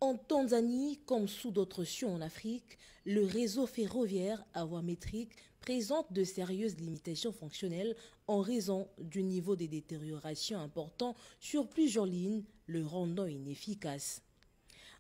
En Tanzanie, comme sous d'autres cieux en Afrique, le réseau ferroviaire à voie métrique présente de sérieuses limitations fonctionnelles en raison du niveau de détérioration important sur plusieurs lignes, le rendant inefficace.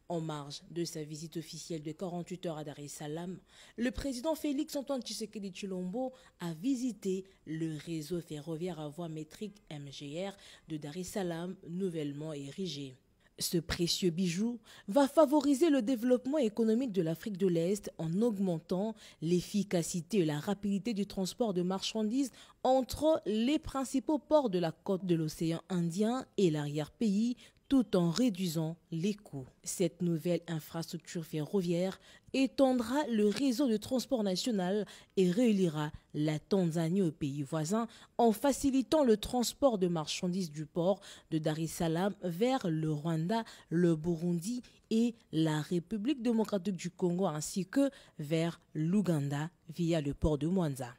En marge de sa visite officielle de 48 heures à Dar es Salaam, le président Félix-Antoine Tshisekedi Tshilombo a visité le réseau ferroviaire à voie métrique MGR de Dar es Salaam, nouvellement érigé. Ce précieux bijou va favoriser le développement économique de l'Afrique de l'Est en augmentant l'efficacité et la rapidité du transport de marchandises entre les principaux ports de la côte de l'océan Indien et l'arrière-pays, tout en réduisant les coûts. Cette nouvelle infrastructure ferroviaire étendra le réseau de transport national et reliera la Tanzanie aux pays voisins en facilitant le transport de marchandises du port de Dar es Salaam vers le Rwanda, le Burundi et la République démocratique du Congo ainsi que vers l'Ouganda via le port de Mwanza.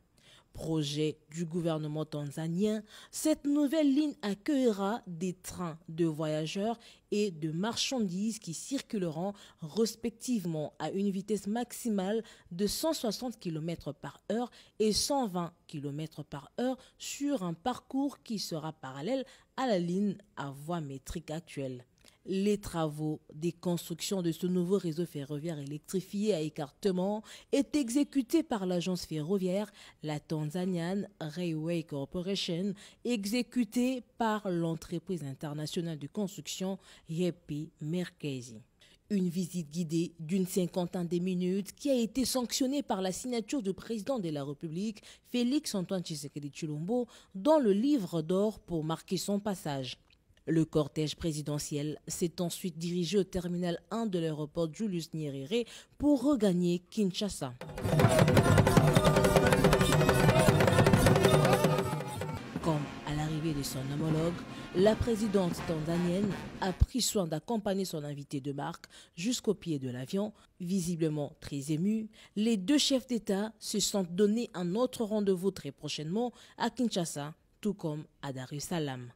Projet du gouvernement tanzanien, cette nouvelle ligne accueillera des trains de voyageurs et de marchandises qui circuleront respectivement à une vitesse maximale de 160 km/h et 120 km/h sur un parcours qui sera parallèle à la ligne à voie métrique actuelle. Les travaux des constructions de ce nouveau réseau ferroviaire électrifié à écartement est exécuté par l'agence ferroviaire, la Tanzanian Railway Corporation, exécutée par l'entreprise internationale de construction Yepi Merkezi. Une visite guidée d'une cinquantaine de minutes qui a été sanctionnée par la signature du président de la République, Félix-Antoine Tshisekedi Tshilombo, dans le livre d'or pour marquer son passage. Le cortège présidentiel s'est ensuite dirigé au terminal 1 de l'aéroport Julius Nyerere pour regagner Kinshasa. Comme à l'arrivée de son homologue, la présidente tanzanienne a pris soin d'accompagner son invité de marque jusqu'au pied de l'avion. Visiblement très émus, les deux chefs d'État se sont donné un autre rendez-vous très prochainement à Kinshasa, tout comme à Dar es Salaam.